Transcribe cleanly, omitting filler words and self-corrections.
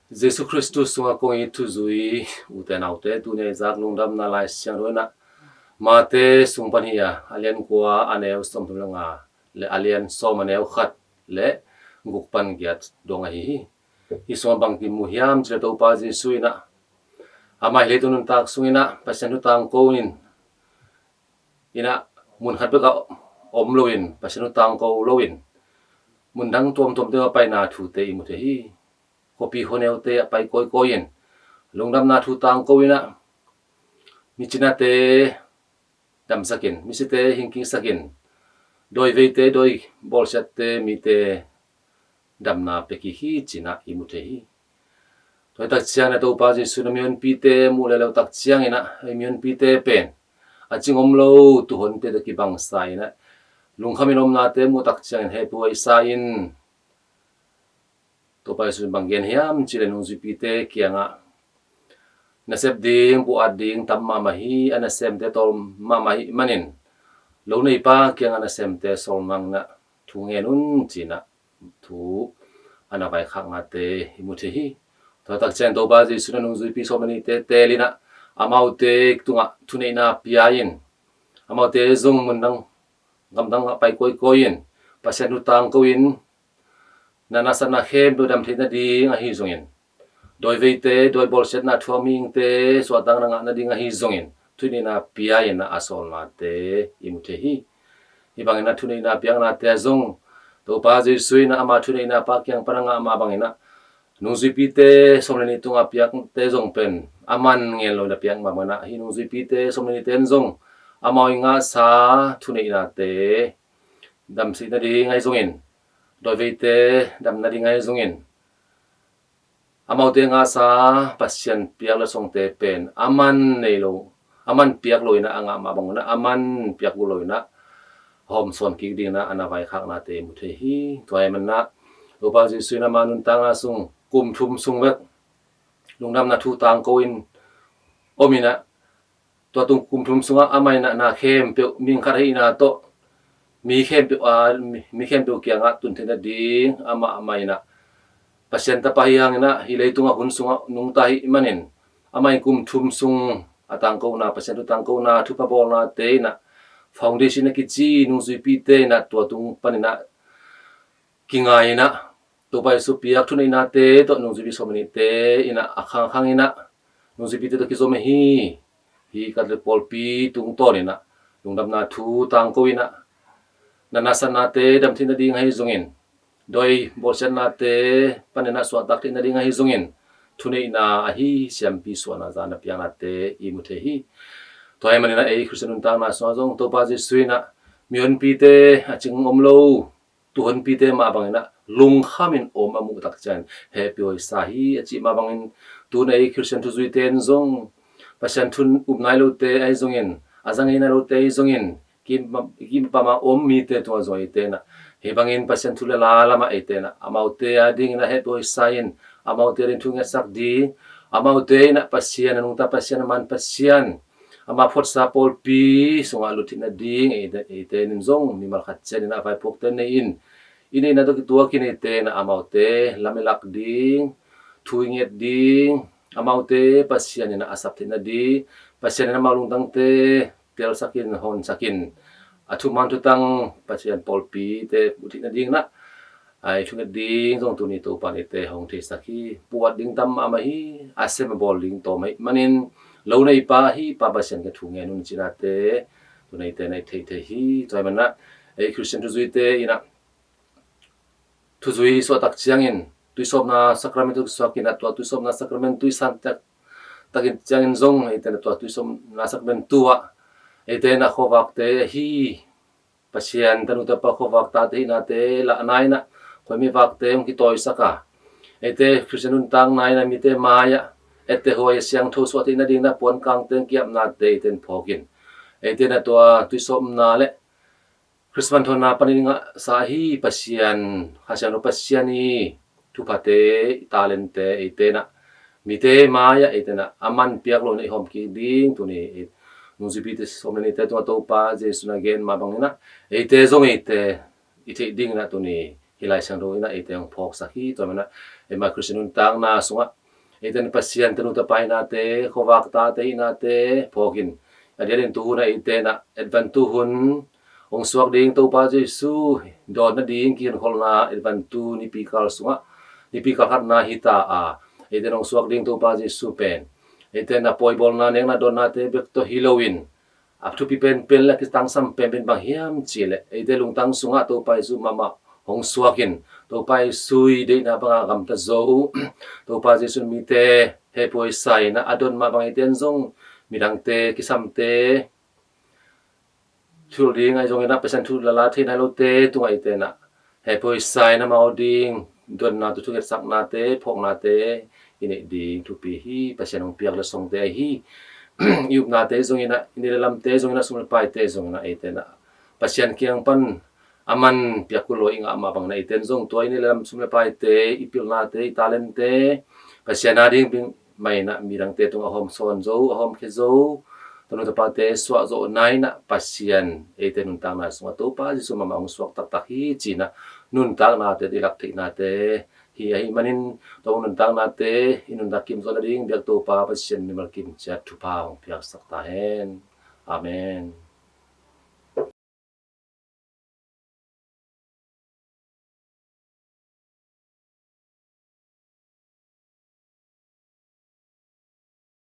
Jesus Christus sunga kong itu zui uten autte tu ne zak lungdam na lai siang rona mate sung pan hiya alian kwa aneu som nga le alian som aneu khat le nguk pan giat donga hi som bang ki muhiam chre to pa Jesus ina ama le tunun tak sungina pasan hu tang ko ina mun hat ka om loin pasan hu tang ko loin mun dang tom tom te pa na thu te imu te hi kopi honeu te pai koi koin lungdam na thu tang ko ina michina te dam sakin misite hinking sakin doi veite doi bolsat te mite dam na peki hi china imute hi toi tak chiang na to pa ji sunamion pite mu le lo tak chiang ina mion pite pen achingom lo tu hon te ki bang sai na lung khamin om na te mu tak chiang he pu ai sa in to pa sun bang gen hiam chilen ung ji pite kianga nasep ding bu ading tam ma hi anasem te tol ma hi manin lo nei pa kyang anasem te sol mang na thu nge nun china thu ana vai khak nga te himuthi hi to tak chen to ba ji sunan ung zui pi so mani te telina amau te tunga thunei na piain amau te zung mun dang ngam dang pai koi koin pasien hu tang koin nanasana khem do dam thina ding a hi zungin doi veite doi bolset na thuaming te swatang na ding a hi zongin thuni na pia in na asol na te imute hi ibang na thuni na piang na te zong to pa ji sui na ama thuni na pa kyang paranga ama bangina nungzi pi te somleni tunga piak te zong pen aman ngel lo na piang mamana hi nungzi pi te somleni ten zong amao nga sa thuni na te dam si na ding ai zongin doi veite dam na ding ai zongin amau te nga sa pasien piak la song te pen aman nei lo aman piak loina anga ma bangona aman piak loina hom son ki ding na ana vai khak na te mu the hi toy man na lo pa ji suina manun tanga sung kum thum sung wek lungnam na thu tang ko in omina to tung kum thum sunga amai na khem pe ming khar hi na to mi khem pe kyanga tun the na ding ama amai na pasien ta pahiyang na hilay tunga hun sunga nung tahi manin amay kum thum sung atang ko na pasien tu tang ko na thu pa bol na te na foundation na kichi nung zui pi te na tua tung panina kingai na to pai su piak thu na te to nung zui pi so mani te ina akhang khang ina nung zui pi te to ki zo me hi kat le pol pi tung to ni na nung dam na thu tang ko ina nanasan na te dam thin na ding hai zongin doi bolsen na te panena swatak te na ding hi zungin thunei na a hi siampi swana zana piang na te imuthe hi toy manina ei christian ta na so zong to pa ji suina mion pi te aching omlo tuhon pi te ma bangina lung khamin om amu tak chan happy oi sa hi achi ma bangin tu nei christian tu zui ten zong pasan thun upnai lo te ai zongin azangina lo te zongin kim pa ma om mi te to zoi te na hebangin pasien thule la lama etena amaute ading na het oi sain amaute rin thunga sak di amaute na pasien anung ta pasien man pasien ama phot sa pol pi sunga lutin na ding ete nin zong mi mal khat chen na vai pok ten nei in ini na to tua kin ete na amaute lamelak ding thuinget ding amaute pasien na asap tin na di pasien na malung tang te tel sakin hon sakin athu man tu tang pasien polpi te uthi na ding na ai thunga ding jong tu ni to pa ni te hong the sakhi puat ding tam ama hi asem bol ding to mai manin lo nei pa hi pa pasien ka thunge nun china te tu nei te nei the hi toy man na ei christian tu zui te ina tu zui so tak chiangin tu som na sacrament tu sakina tu som na sacrament tu san tak takin chiangin zong ei te na tu som na sacrament tua ete na khowak te hi pasien tanu ta pa khowak ta te na te la nai na khomi wak te ki toy saka ete christianun tang nai na mi te maya ete hoi siang tho so te na ding na pon kang ten kiap na te ten phokin ete na to tu som na le christman thon na paninga sa hi pasien khasian ro pasiani thu phate talente ete na mi te maya ete na aman piak lo nei hom ki ding tu ni nung si pite so many te to pa je suna gen ma bangina ite zong ite ding na to ni hilai sang ro ina ite ang phok sakhi to mana ema Christian tang na sunga iten pasien tenu ta pai na te khowak ta te ina te phokin adian tu na ite na advan tu hun ong suak ding to pa Jesu don na ding kin khol na advan tu ni pikal sunga ni pikal khat na hita a iten ong suak ding to pa Jesu pen iten na poi bol na neng na don na te bek to Halloween up to pen pen la ki tang sam pen pen bang hiam chile ite lung tang sunga to pa Jesu mama hong suakin to pai sui de na banga gam ta zo to pa Jesu mi te he poi sai na adon ma bang iten zong midang te kisam te thul ding ai zong ina pesan thul la la the na lo te tu ai te na he poi sai na mau ding don na tu get sak na te phok na te ini ding tu pi hi pesan ong piak la song te hi yup na te zong ina ini lam te zong ina sum pai te zong na ai te na pasian kiang pan aman piakulo inga ama bang na iten zong toy ni lam sum pai te ipil na te talent te pasian ading bing mai na mirang te tung ahom son zo ahom ke zo tanu ta pa te swa zo nai na pasian iten nun tang na sunga to pa jisu mama ong swak tak tak hi china nun tang na te dilak thei na te hi ai manin to nun tang na te inun da kim zo na ding biak to pa pasian ni mal kim cha thu pa ong piak sak ta hen amen